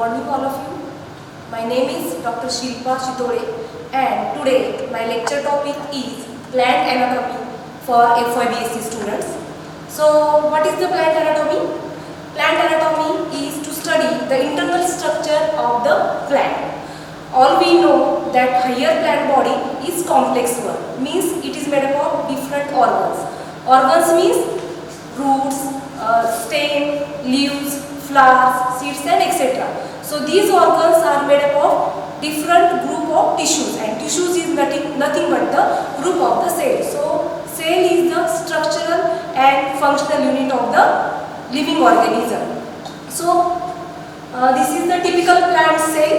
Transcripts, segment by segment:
morning all of you. My name is Dr. Shilpa Chitore and today my lecture topic is plant anatomy for FYBSc students. So what is the plant anatomy? Plant anatomy is to study the internal structure of the plant. All we know that higher plant body is complex one, means it is made up of different organs. Organs means roots, stem, leaves, flowers, seeds and etc. So these organs are made up of different group of tissues, and tissues is nothing but the group of the cell. So cell is the structural and functional unit of the living organism. So this is the typical plant cell.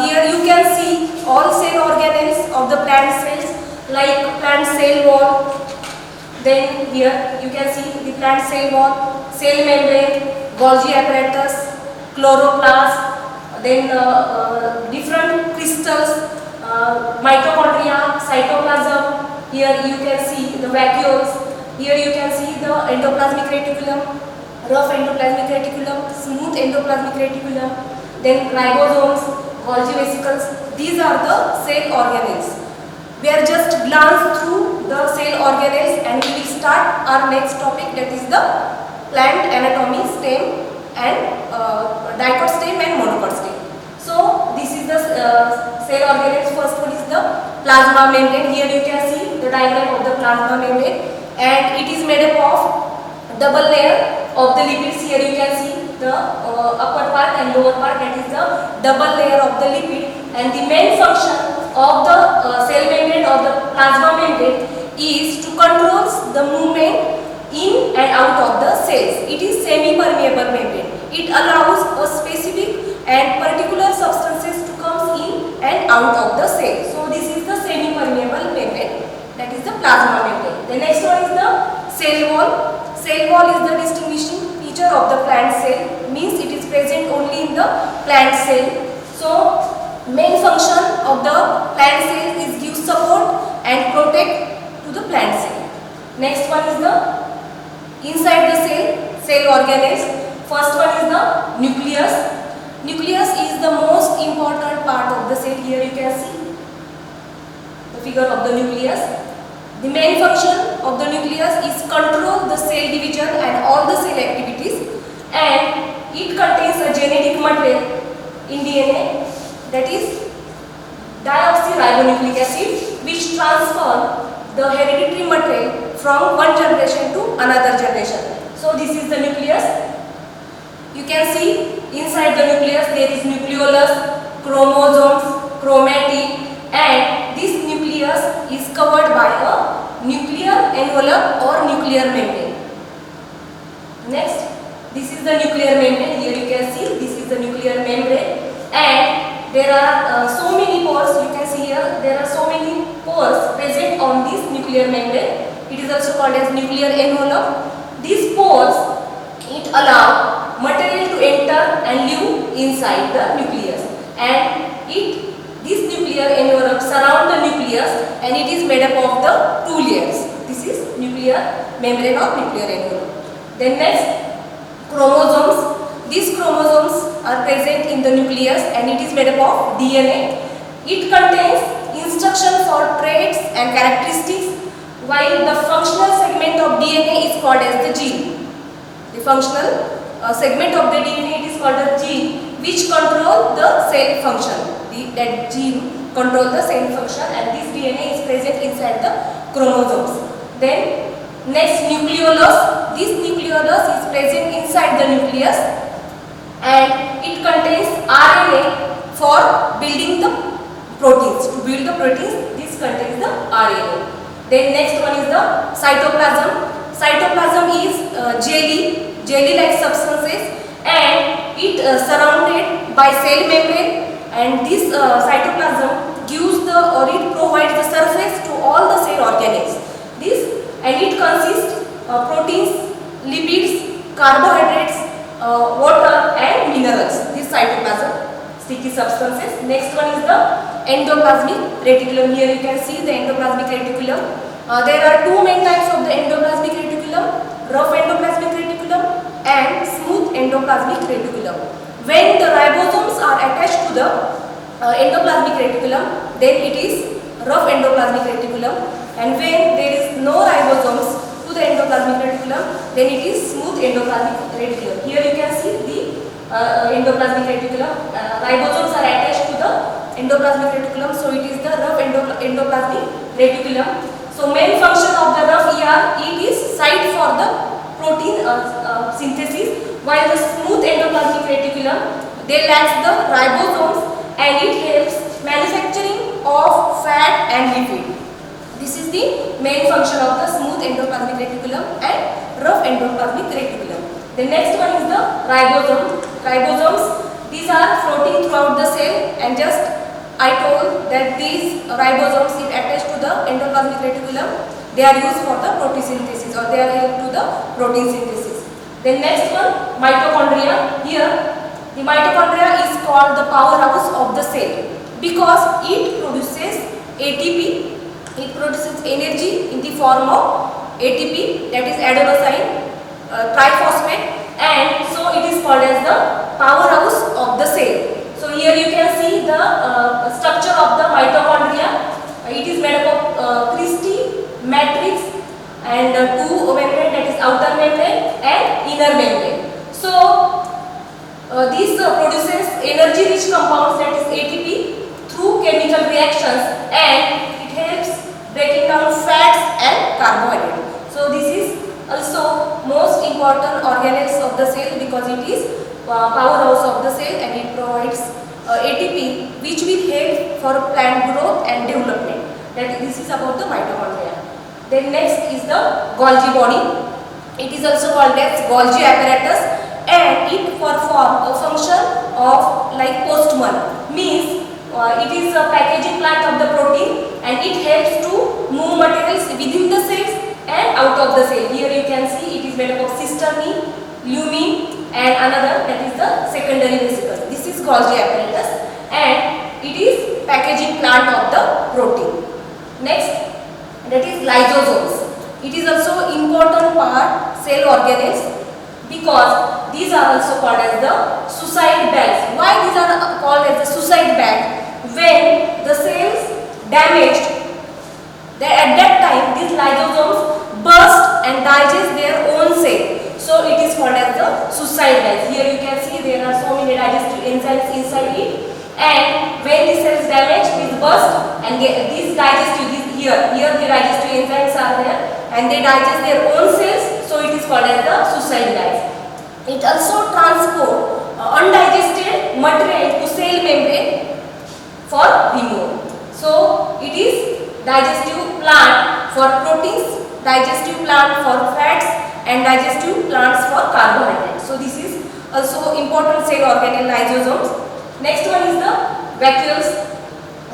Here you can see all cell organelles of the plant cells like plant cell wall. Then here you can see the plant cell wall, cell membrane, Golgi apparatus, chloroplast, then different crystals, mitochondria, cytoplasm. Here you can see the vacuoles. Here you can see the endoplasmic reticulum, rough endoplasmic reticulum, smooth endoplasmic reticulum, then ribosomes, Golgi vesicles. These are the cell organelles. We are just glance through the cell organelles and we will start our next topic, that is the plant anatomy, stem and dicot stem and monocot stem. So this is the cell organelles. First one is the plasma membrane. Here you can see the diagram of the plasma membrane, and it is made up of double layer of the lipids. Here you can see the upper part and lower part, that is the double layer of the lipid, and the main function of the cell membrane or the plasma membrane is to control the movement in and out of the cells. It is semi-permeable membrane. It allows a specific and particular substances to come in and out of the cell. So this is the semi-permeable membrane, that is the plasma membrane. The next one is the cell wall. Cell wall is the distinguishing feature of the plant cell, means it is present only in the plant cell. So main function of the plant cell is give support and protect to the plant cell. Next one is the inside the cell organelles. First one is the nucleus. Nucleus is the most important part of the cell. Here you can see the figure of the nucleus. The main function of the nucleus is control the cell division and all the cell activities, and it contains a genetic material in DNA, that is deoxyribonucleic acid, which transfer the hereditary material from one generation to another generation. So this is the nucleus. You can see inside the nucleus there is nucleolus, chromosomes, chromatid, and this nucleus is covered by a nuclear envelope or nuclear membrane. Next, this is the nuclear membrane. Here you can see this is the nuclear membrane, and there are so many pores. You can see here there are so many pores present on this nuclear membrane. It is also called as nuclear envelope. These pores, it allow material to enter and live inside the nucleus, and this nuclear envelope surround the nucleus, and it is made up of the two layers. This is nuclear membrane or nuclear envelope. Then next, chromosomes. These chromosomes are present in the nucleus, and it is made up of DNA. It contains instruction for traits and characteristics, while the functional segment of DNA is called as the gene. The functional segment of the DNA is called a gene, which control the cell function. That gene control the cell function, and this DNA is present inside the chromosomes. Then next, nucleolus. This nucleolus is present inside the nucleus, and it contains RNA for building the proteins. To build the proteins, this contains the RNA. Then next one is the cytoplasm. Cytoplasm is jelly-like substances, and it surrounded by cell membrane, and this cytoplasm gives it provides the surface to all the cell organelles. And it consists proteins, lipids, carbohydrates, water and minerals. This cytoplasm, sticky substances. Next one is the endoplasmic reticulum. Here you can see the endoplasmic reticulum. There are two main types of the endoplasmic reticulum: rough endoplasmic reticulum and smooth endoplasmic reticulum. When the ribosomes are attached to the endoplasmic reticulum, then it is rough endoplasmic reticulum, and when there is no ribosomes to the endoplasmic reticulum, then it is smooth endoplasmic reticulum. Here you can see the endoplasmic reticulum. Ribosomes are attached to the endoplasmic reticulum, so it is the rough endoplasmic reticulum. So main function of the rough ER, it is site for the protein synthesis, while the smooth endoplasmic reticulum, they lack the ribosomes and it helps manufacturing of fat and lipid. This is the main function of the smooth endoplasmic reticulum and rough endoplasmic reticulum. The next one is the ribosome. Ribosomes, these are floating throughout the cell, and just I told that these ribosomes, if attached to the endoplasmic reticulum, they are used for the protein synthesis, or they are help to the protein synthesis. Then next one, mitochondria. Here the mitochondria is called the powerhouse of the cell because it produces ATP. It produces energy in the form of ATP, that is adenosine triphosphate, and so it is called as the powerhouse of the cell. So here you can see the structure of the mitochondria. It is made up of cristae, matrix, and two membrane, that is outer membrane and inner membrane. So this produces energy rich compounds, that is ATP, through chemical reactions, and it helps breaking down fats and carbohydrates. So this is also most important organelles of the cell because it is powerhouse of the cell, and it provides ATP which will help for plant growth and development. That this is about the mitochondria. Then next is the Golgi body. It is also called as Golgi apparatus, and it performs a function of like postman, means it is a packaging plant of the protein, and it helps to move materials within the cells and out of the cell. Here you can see it is made up of cysternine, lumen, and another, that is the secondary vesicle. This is Golgi apparatus, and it is packaging plant of the protein. Next, that is lysosomes. It is also important part cell organelles because these are also called as the suicide bags. Why these are called as the suicide bag? When the cells damaged, at that time these lysosomes burst and digest their own cell. So it is called as the suicide bags. Here you can see there are so many digestive enzymes inside it, and when the cells damage, these burst and these digestive, here the digestive enzymes are there and they digest their own cells. So it is called as the suicide bags. It also transport undigested material to cell membrane for removal. So it is digestive plant for proteins, digestive plant for fats, and digestive plants for carbohydrates. So this is also important cell organelle, lysosomes. Next one is the vacuoles.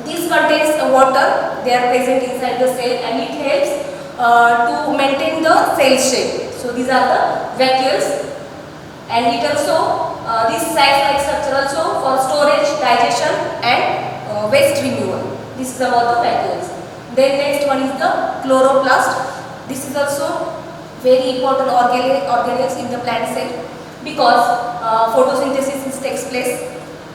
This contains water. They are present inside the cell, and it helps to maintain the cell shape. So these are the vacuoles, and it also this sac-like structure also for storage, digestion, and waste removal. This is about the vacuoles. Then next one is the chloroplast. This is also very important organelles in the plant cell because photosynthesis takes place,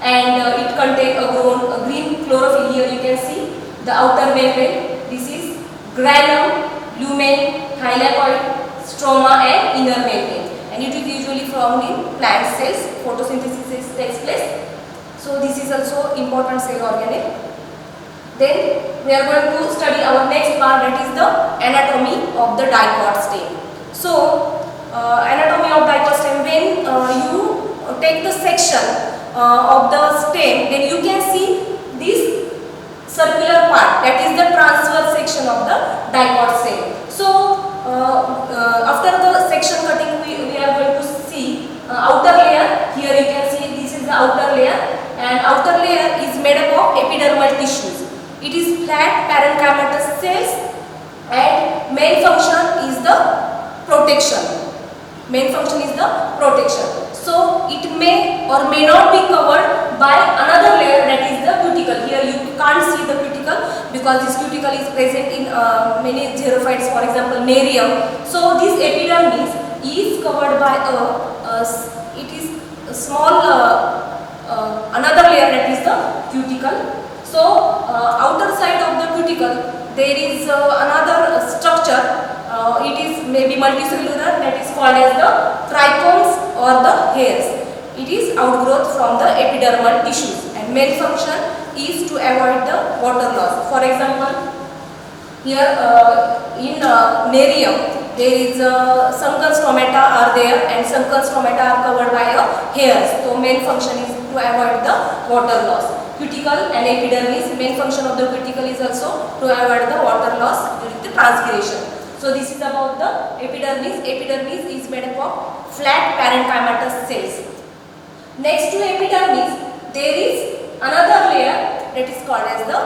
and it contains a green chlorophyll. Here you can see the outer membrane. This is granum, lumen, thylakoid, stroma, and inner membrane, and it is usually found in plant cells. Photosynthesis takes place. So this is also important cell organelle. Then we are going to study our next part, that is the anatomy of the diploid stem. So anatomy of diploid stem, when you take the section of the stem, then you can see this circular part, that is the transverse section of the diploid stem. So after the section cutting, we are going to see outer layer. Here you can see this is the outer layer, and outer layer is made up of epidermal tissues. It is flat parenchymatous cells, and main function is the protection. Main function is the protection. So it may or may not be covered by another layer, that is the cuticle. Here you can't see the cuticle because this cuticle is present in many xerophytes, for example Nerium. So this epidermis is covered by it is small another layer, that is the cuticle. So outer side of the cuticle there is another structure, it is maybe multicellular, that is called as the trichomes or the hairs. It is outgrowth from the epidermal tissues and main function is to avoid the water loss. For example, here in nerium there is sunken stomata are there, and sunken stomata are covered by hairs. So main function is to avoid the water loss. Cuticle and epidermis, main function of the cuticle is also to avoid the water loss during the transpiration. So this is about the epidermis. Epidermis is made up of flat parenchymatous cells. Next to epidermis there is another layer that is called as the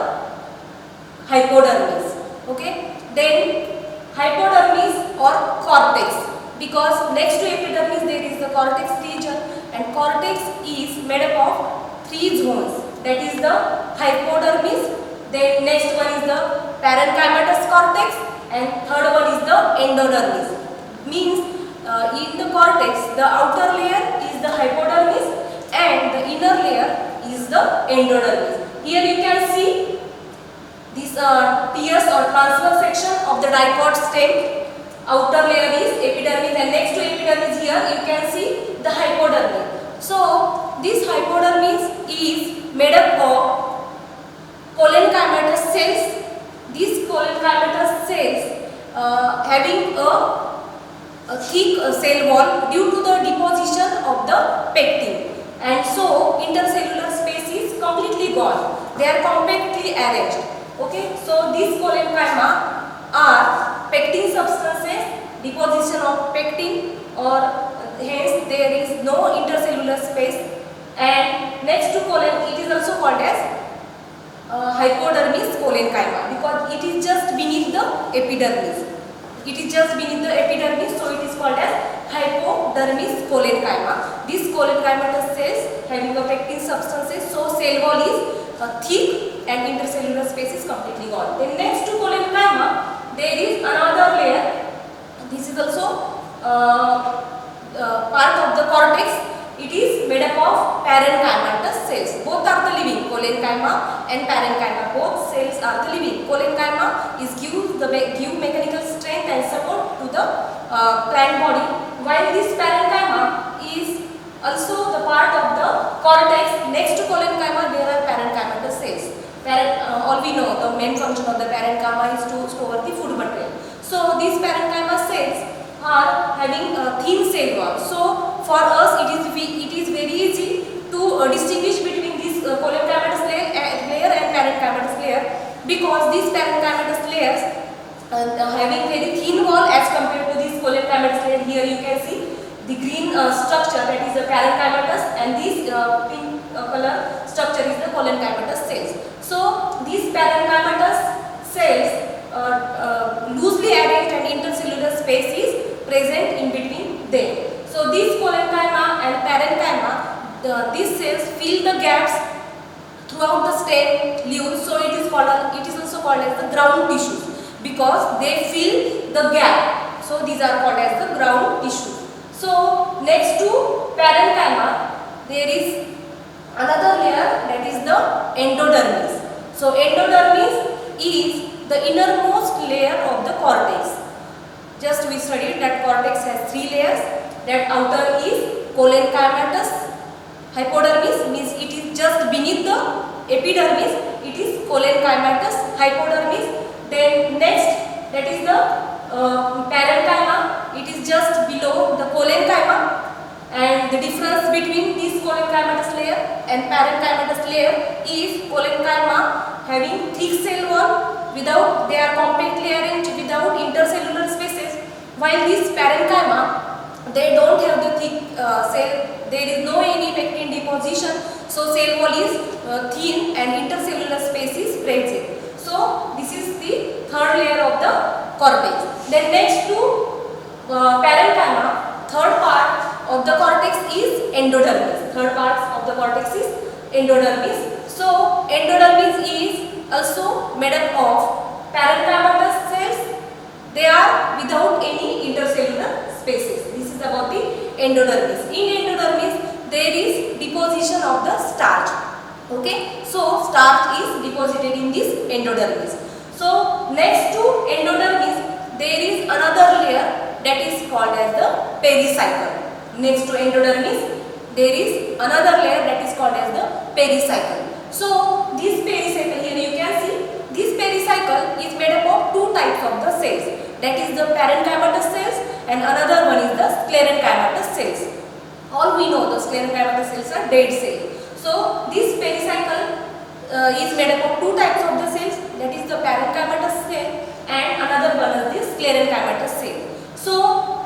hypodermis. Okay, then hypodermis or cortex, because next to epidermis there is the cortex region, and cortex is made up of 3 zones, that is the hypodermis, then next one is the parenchymatous cortex, and third one is the endodermis. Means in the cortex the outer layer is the hypodermis and the inner layer is the endodermis. Here you can see this tears or transverse section of the dipod stem. Outer layer is epidermis and next to epidermis here you can see the hypodermis. So this hypodermis is made up of collenchymatous cells. These collenchymatous cells having a thick cell wall due to the deposition of the pectin, and so intercellular space is completely gone. They are compactly arranged. Okay, so these collenchyma are pectin substances, deposition of pectin, or hence there is no intercellular space. And next to colon, it is also called as hypodermis collenchyma because it is just beneath the epidermis. It is just beneath the epidermis, so it is called as hypodermis collenchyma. These collenchymatous cells having a pectin substances, so cell wall is thick and intercellular space is completely gone. Then next to collenchyma there is another layer. This is also part of the cortex. It is made up of parenchymatous cells. Both are the living, collenchyma and parenchyma. Both cells are the living. Collenchyma is give mechanical strength and support to the plant body, while this parenchyma is also the part of the cortex. Next to collenchyma there are parenchymatous cells. All we know the main function of the parenchyma is to store the food material. So these parenchyma cells are having a thin cell wall. So for us it is very easy to distinguish between this collenchymatous layer and parenchymatous layer, because these parenchymatous layers having very thin wall as compared to this collenchymatous layer. Here you can see the green structure, that is the parenchymatous, and this pink color structure is the collenchymatous cells. So these parenchymatous cells loosely arranged and intercellular space is present in between them. So these collenchyma and parenchyma, these cells fill the gaps throughout the stem, leaves. So it is also called as the ground tissues because they fill the gap. So these are called as the ground tissues. So next to parenchyma there is another layer, that is the endodermis. So endodermis is the innermost layer of the cortex. Just we studied that cortex has 3 layers. That outer is collenchymatous. Hypodermis means it is just beneath the epidermis. It is collenchymatous hypodermis. Then next, that is the parenchyma. It is just below the collenchyma. And the difference between this collenchymatous layer and parenchymatous layer is collenchyma having thick cell wall without, they are compactly arranged without intercellular spaces, while this parenchyma, they don't have the thick cell, there is no any pectin deposition, so cell wall is thin and intercellular space is present. So this is the third layer of the cortex. Then next to parenchyma, third part of the cortex is endodermis. Third part of the cortex is endodermis. So endodermis is also made up of parenchymatous cells. They are without any intercellular spaces. This is about the endodermis. In endodermis there is deposition of the starch. Okay, so starch is deposited in this endodermis. So next to endodermis, there is another layer that is called as the pericycle. Next to endodermis, there is another layer that is called as the pericycle. So this pericycle, here you can see, this pericycle is made up of two types of the cells. That is the parenchymatous cells and another one is the sclerenchymatous cells. All we know the sclerenchymatous cells are dead cells. So this pericycle is made up of two types of the cells, that is the parenchymatous cell and another one is the sclerenchymatous cell. So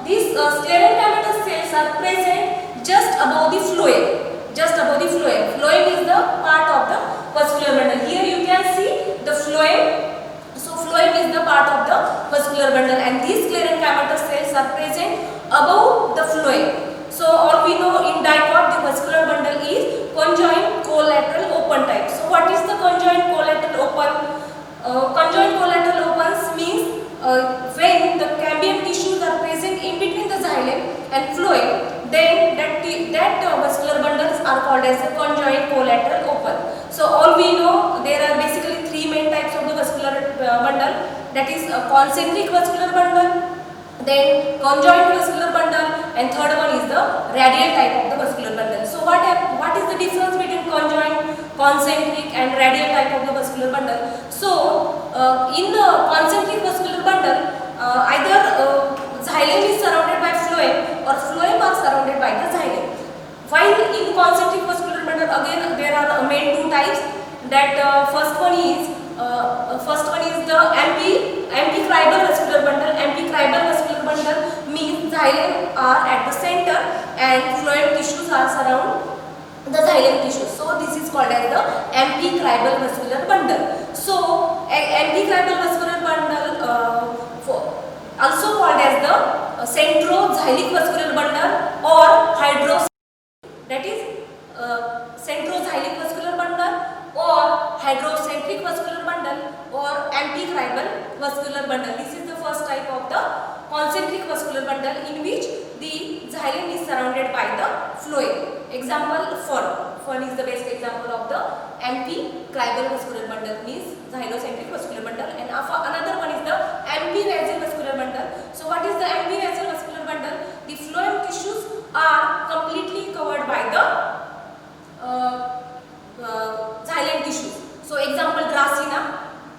these sclerenchymatous cells are present just above the phloem. Just above the phloem. Phloem is the part of the vascular bundle. Here you can see the phloem. So phloem is the part of the vascular bundle and these sclerenchymatous cells are present above the phloem. So all we know in dicot the vascular bundle is conjoined collateral open type. So what is the conjoined collateral open? Conjoined collateral opens means when the cambium tissues are present in between the xylem and phloem, then that vascular bundles are called as a conjoined collateral open. So all we know there are basically three main types of the vascular bundle, that is concentric vascular bundle, then conjoined vascular bundle and third one is the radial type of the vascular bundle. So what is the difference between conjoined, concentric and radial type of the vascular bundle? So in the concentric vascular bundle, either xylem is surrounded by phloem or phloem are surrounded by the xylem. While in concentric vascular bundle, again there are main two types. That first one is the amphicribal vascular bundle. Amphicribal vascular bundle means xylem are at the center and phloem tissues are surround the xylem tissues. So this is called as the amphicribal vascular bundle. So amphicribal vascular bundle also called as the centroxylic vascular bundle or hydro, that is centroxylic vascular bundle or hydrocentric vascular bundle or amphicribal vascular bundle. This is the first type of the concentric vascular bundle in which the xylem is surrounded by the phloem. Example, fern. Fern is the best example of the amphicribal vascular bundle, means xylocentric vascular bundle, and another one is the amphinasal vascular bundle. So what is the amphinasal vascular bundle? The phloem tissues are completely covered by the xylem tissues. So example, Gracina,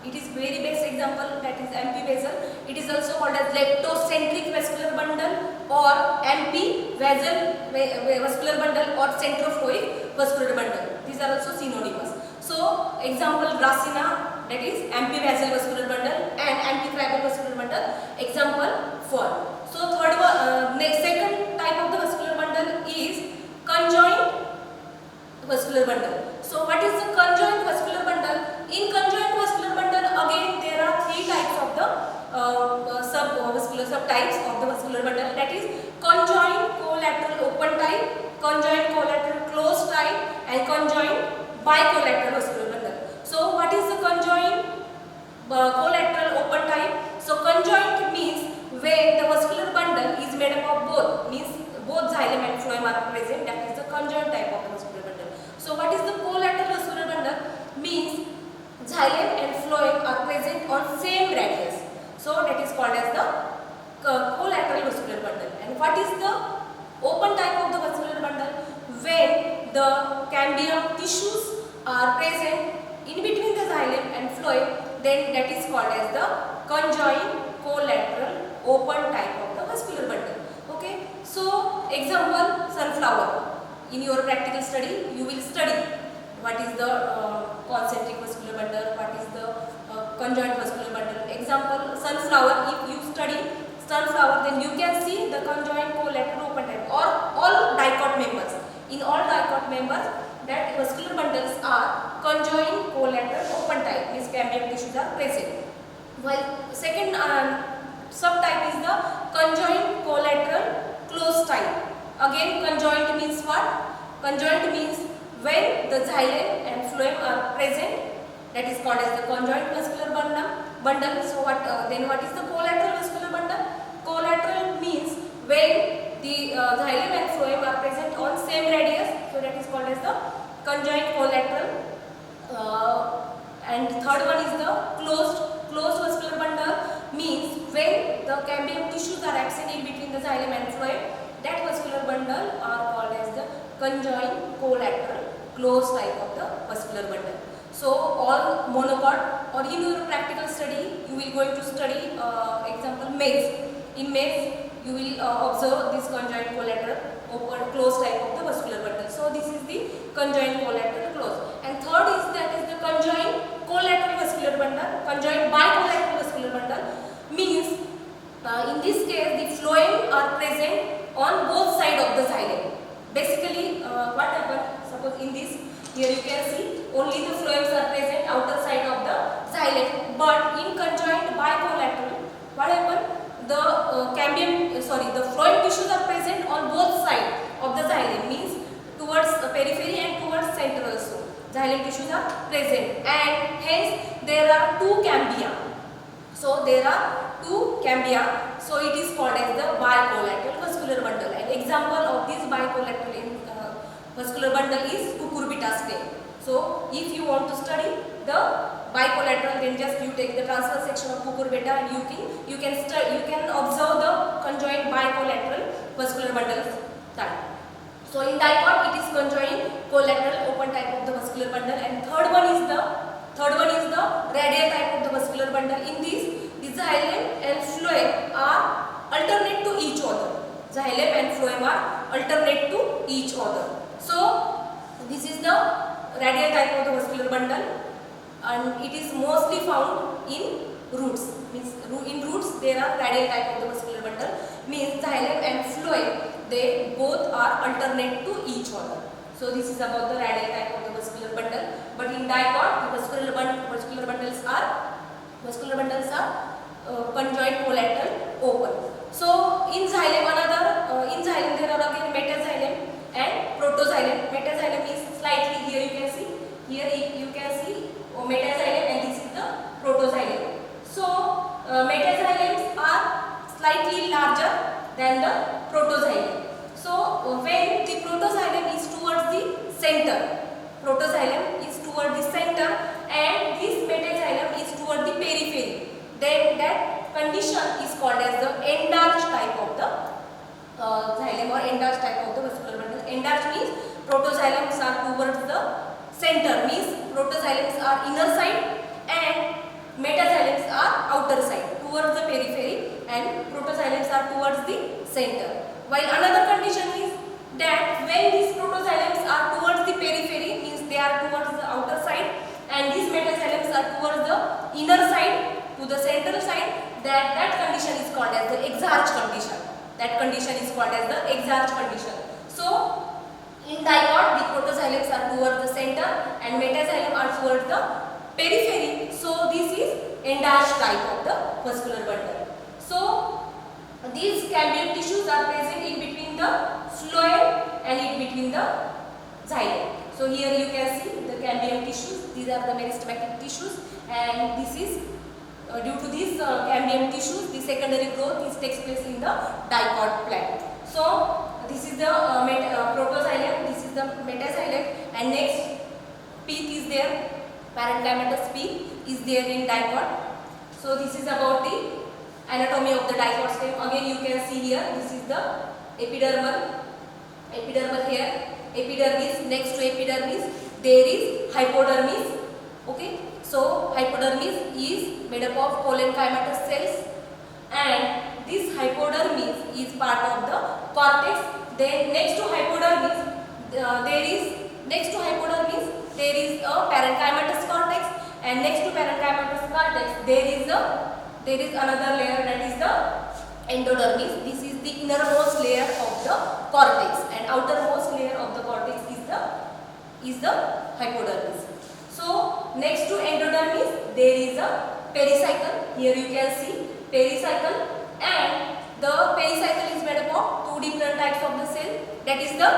it is very best example, that is amphiβasal. It is also called as leptocentric vascular bundle or amphiβasal vascular bundle or centrophoic vascular bundle. These are also synonymous. So example, Gracina, that is amphiβasal vascular bundle, and amphicribal vascular bundle. Example, fern. So second type of the vascular bundle is conjoined vascular bundle. So what is the conjoined vascular bundle? In conjoined vascular bundle, again there are three types of the subtypes of the vascular bundle, that is conjoined collateral open type, conjoined collateral closed type and conjoined bicollateral vascular bundle. So what is the conjoined collateral open type? So conjoined means when the vascular bundle is made up of both, means both xylem and phloem are present, that is the conjoined type of the vascular bundle. So what is the collateral vascular bundle? Means xylem and phloem are present on same radius. So that is called as the collateral vascular bundle. And what is the open type of the vascular bundle? When the cambium tissues are present in between the xylem and phloem, then that is called as the conjoined collateral open type of the vascular bundle. Okay. So example, sunflower. In your practical study, you will study what is the concentric vascular bundle, what is the conjoined vascular bundle. Example, sunflower. If you study sunflower, then you can see the conjoined collateral open type or all dicot members. In all dicot members, that vascular bundles are conjoined collateral open type, means cambium tissues are present. While second subtype is the conjoined collateral closed type. Again, conjoined means what? Conjoined means when the xylem and phloem are present, that is called as the conjoined vascular bundle. So what is the collateral vascular bundle? Collateral means when xylem and phloem are present on same radius, so that is called as the conjoined collateral. And third one is the closed vascular bundle, means when the cambium tissues are absent in between the xylem and phloem, that vascular bundle are called as the conjoined collateral, closed type of the vascular bundle. So all monopod, or in your practical study you will going to study example maze. In maze you will observe this conjoined collateral open closed type of the vascular bundle. So this is the conjoined collateral closed. And third is that is the conjoined collateral vascular bundle. Conjoined bicollateral vascular bundle means in this case the phloem are present on both sides of the xylem. Basically what happens, suppose in this, here you can see only the phloems are present outer side of the xylem, but in conjoined bicollateral what happens, the the phloem tissues are present on both sides of the xylem, means towards periphery and towards center also xylem tissues are present, and hence there are two cambia. So there are two cambia, so it is called as the bicollateral vascular bundle. An example of this bicollateral vascular bundle is cucurbita stem. So if you want to study the bicollateral, then just you take the transverse section of cucurbita and you can observe the conjoined bicollateral vascular bundle type. So in dicot it is conjoined collateral open type of the vascular bundle, and third one is the radial type of the vascular bundle. In this, the xylem and phloem are alternate to each other. Xylem and phloem are alternate to each other. So this is the radial type of the vascular bundle, and it is mostly found in roots. Means in roots there are radial type of the vascular bundle, means xylem and phloem they both are alternate to each other. So this is about the radial type of the vascular bundle. But in dicot the vascular bundles are conjoined collateral open. So in xylem there are again metaxylem and protoxylem. Metaxylem is slightly, here you can see metaxylem, and this is the protoxylem. So metaxylems are slightly larger than the protoxylem. So when the protoxylem is towards the center, and this metaxylem is toward the periphery, then that condition is called as the enlarged type of the xylem or enlarged type of the vascular bundle. Enlarged means protoxylems are towards the center, means protoxylems are inner side and metaxylems are outer side towards the periphery, and protoxylems are towards the center. While another condition is that when these protoxylems are towards the periphery, means they are towards the outer side, and these metaxylems are towards the inner side to the central side, that condition is called as the exarch condition. That condition is called as the exarch condition. So in dicot the protoxylems are towards the center and metaxylem are towards the periphery. So this is enlarged type of the vascular bundle. So these cambium tissues are present in between the phloem and in between the xylem. So here you can see the cambium tissues. These are the meristematic tissues, and this is due to these cambium tissues, the secondary growth takes place in the dicot plant. So this is the protoxylem, this is the metaxylem, and next peak is there, parenchymatous peak is there in dicot. So this is about the anatomy of the dicot stem. Again you can see here, this is the epidermal here, epidermis. Next to epidermis there is hypodermis. Okay, so hypodermis is made up of parenchymatous cells, and this hypodermis is part of the cortex. Then next to hypodermis there is a parenchymatous cortex, and next to parenchymatous cortex there is another layer, that is the endodermis. This is the innermost layer of the cortex, and outermost layer of the cortex is the hypodermis. So next to endodermis there is a pericycle. Here you can see pericycle, and the pericycle is made up of two different types of the cell. That is the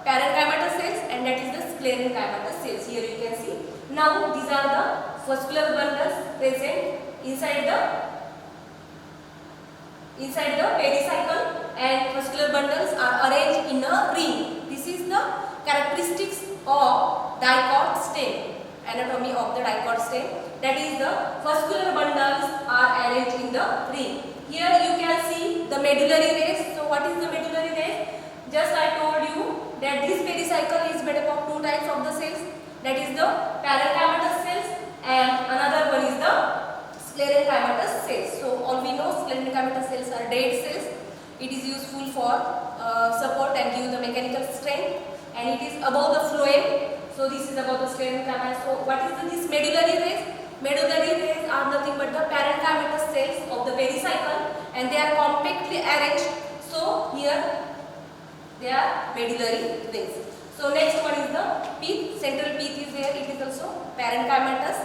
parenchymatous cells, and that is the sclerenchymatous cells. Here you can see. Now these are the vascular bundles present inside the pericycle, and vascular bundles are arranged in a ring. This is the characteristics of dicot stem, anatomy of the dicot stem. That is, the vascular bundles are arranged in the ring. Here you can see the medullary rays. So what is the medullary rays? Just I told you that this pericycle is made up of two types of the cells. That is the parenchymatous cells and another one is the sclerenchymatous cells. So all we know, sclerenchymatous cells are dead cells. It is useful for support and give the mechanical strength, and it is above the phloem. So this is about the sclerenchymatous. So what is this medullary rays? Medullary rays are nothing but the parenchymatous cells of the pericycle, and they are compactly arranged. So here they are medullary rays. So next one is the pith. Central pith is there. It is also parenchymatous.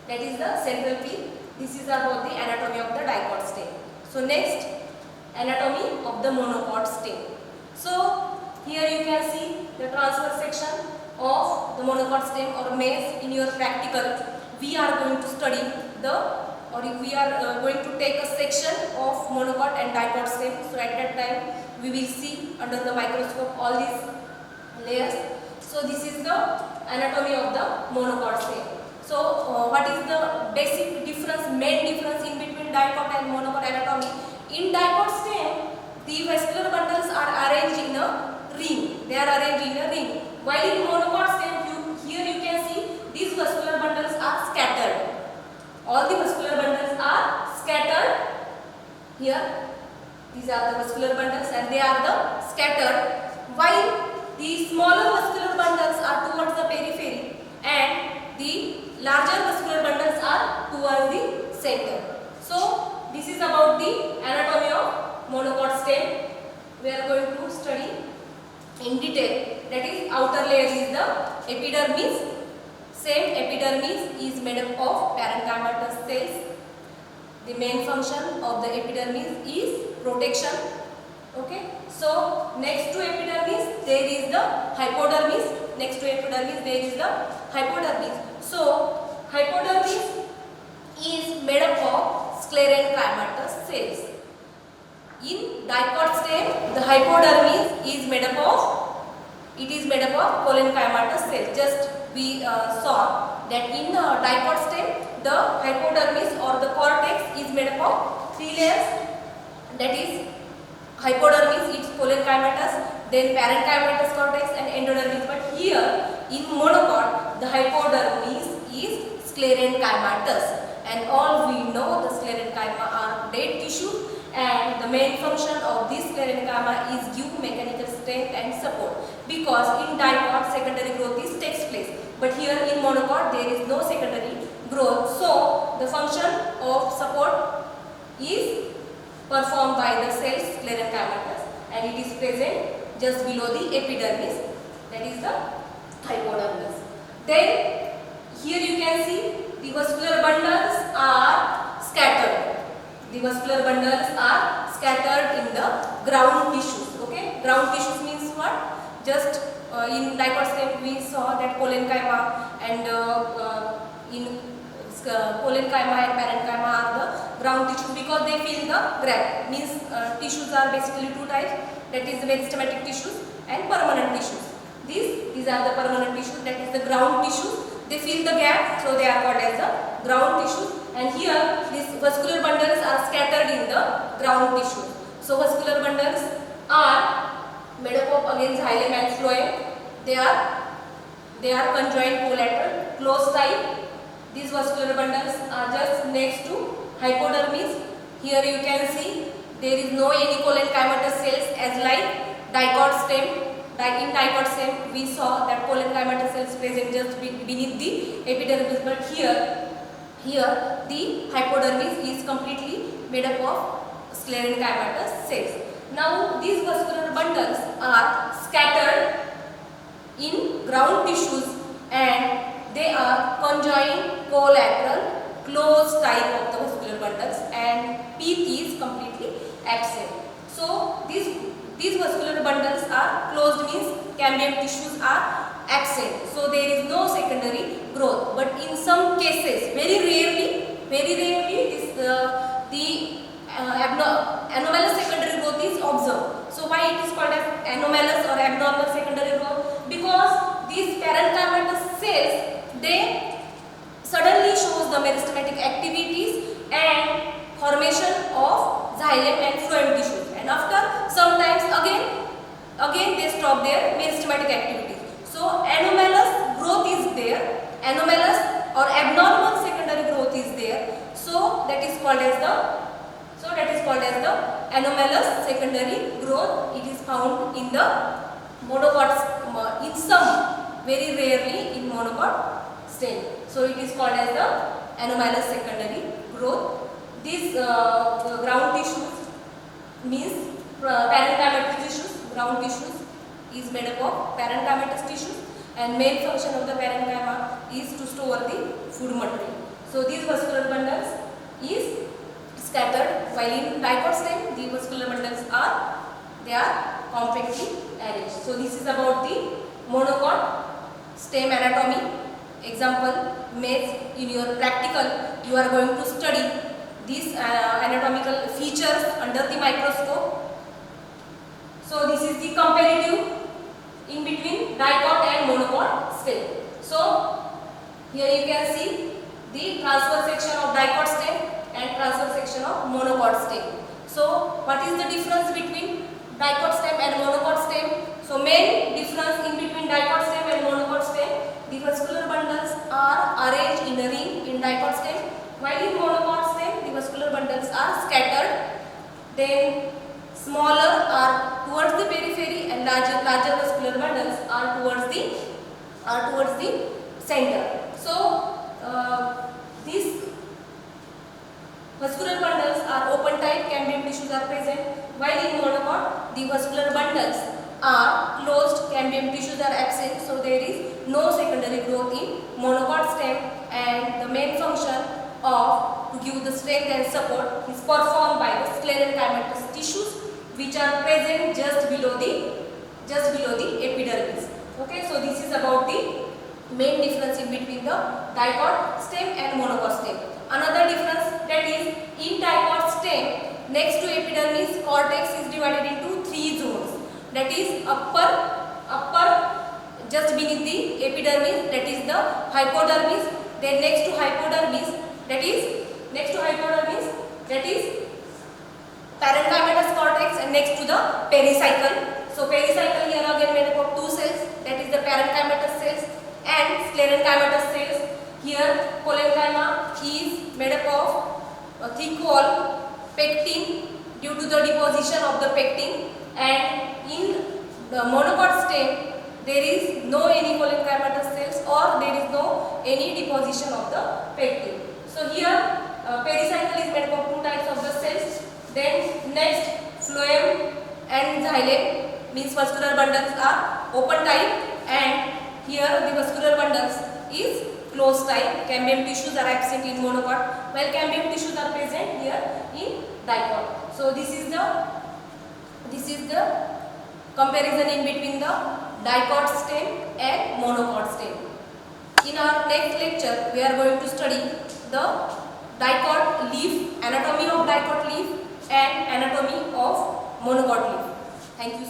That is the central pith. This is about the anatomy of the dicot stem. So next, anatomy of the monocot stem. So here you can see the transverse section of the monocot stem or maze. In your practical, we are going to study we are going to take a section of monocot and dicot stem. So at that time we will see under the microscope all these layers. So this is the anatomy of the monocot stem. So what is the basic difference, main difference in between dicot and monocot anatomy? In dicot stem, the vascular bundles are arranged in a ring. They are arranged in a ring. While in monocot stem, here you can see these vascular bundles are scattered. All the vascular bundles are scattered here. These are the vascular bundles and they are the scattered. While the smaller vascular bundles are towards the periphery and the larger vascular bundles are towards the center. So this is about the anatomy of monocot stem. We are going to study in detail. That is, outer layer is the epidermis. Same epidermis is made up of parenchymatous cells. The main function of the epidermis is protection. Okay. So next to epidermis there is the hypodermis. Next to epidermis there is the hypodermis. So hypodermis is made up of sclerenchymatous cells. In dicot stem, the hypodermis is made up of cholenchymatous cells. Just we saw that in the dicot stem, the hypodermis or the cortex is made up of three layers. That is, hypodermis is cholenchymatous, then parenchymatous cortex and endodermis. But here in monocot, the hypodermis is sclerenchymatous, and all we know the sclerenchyma are dead tissue, and the main function of this sclerenchyma is give mechanical strength and support, because in dicot secondary growth takes place, but here in monocot there is no secondary growth. So the function of support is performed by the cells sclerenchymatous, and it is present just below the epidermis, that is the hypodermis. Then here you can see the vascular bundles are scattered. The vascular bundles are scattered in the ground tissues. Okay, ground tissues means what? Just in dicot stem we saw that cholenchyma and in cholenchyma and parenchyma are the ground tissues because they fill the gap. Means tissues are basically two types, that is the meristematic tissues and permanent tissues. These are the permanent tissues, that is the ground tissues. They fill the gap, so they are called as the ground tissues. And here these vascular bundles are scattered in the ground tissues. So vascular bundles are made up of again xylem and phloem. They are conjoined collateral close type. These vascular bundles are just next to hypodermis. Here you can see there is no any cholenchymatous cells as like dicot stem. In dicot stem we saw that cholenchymatous cells present just beneath the epidermis, but here the hypodermis is completely made up of sclerenchymatous cells. Now these vascular bundles are scattered in ground tissues and they are conjoined collateral close type of the vascular bundles, and pith is completely absent. So these vascular bundles are closed, means cambium tissues are absent. So there is no secondary growth. But in some cases, very rarely, the anomalous secondary growth the meristematic activities and formation of xylem and phloem tissues, and after sometimes again they stop their meristematic activities. So anomalous growth is there, anomalous or abnormal secondary growth is there. So that is called as the anomalous secondary growth. It is found in the monocot, in some, very rarely in monocot stem. So it is called as the anomalous secondary growth. These ground tissues means parenchymatous tissues. Ground tissues is made up of parenchymatous tissues, and main function of the parenchyma is to store the food material. So these vascular bundles is scattered, while in dicot stem the vascular bundles are compactly arranged. So this is about the monocot stem anatomy. Example, mates, in your practical you are going to study these anatomical features under the microscope. So this is the comparative in between dicot and monocot stem. So here you can see the transverse section of dicot stem and transverse section of monocot stem. So what is the difference between dicot stem and monocot stem? So main difference in between dicot stem and monocot stem, the vascular bundles are arranged in a ring in dicot stem, while in monocot stem the vascular bundles are scattered. Then smaller are towards the periphery and larger vascular bundles are towards the center. So these vascular bundles are open type, cambium tissues are present, while in monocot the vascular bundles are closed, cambium tissues are absent. So there is no secondary growth in monocot stem, and the main function of to give the strength and support is performed by the sclerenchymatous tissues, which are present just below the epidermis. Okay, so this is about the main difference in between the dicot stem and monocot stem. Another difference, that is in dicot stem next to epidermis cortex is divided into 3 zones. That is upper just beneath the epidermis, that is the hypodermis. Then next to hypodermis, that is parenchymatous cortex, and next to the pericycle. So pericycle here again made up of 2 cells, that is the parenchymatous cells and sclerenchymatous cells. Here parenchyma is made up of a thick wall, pectin, due to the deposition of the pectin, and in the monocot stem there is no any parenchymatous cells, or there is no any deposition of the pectin. So here pericycle is made up of 2 types of the cells. Then next, phloem and xylem means vascular bundles are open type, and here the vascular bundles is closed type. Cambium tissues are absent in monocot, while cambium tissues are present here in dicot. So this is the comparison in between the dicot stem and monocot stem. In our next lecture, we are going to study the dicot leaf, anatomy of dicot leaf and anatomy of monocot leaf. Thank you.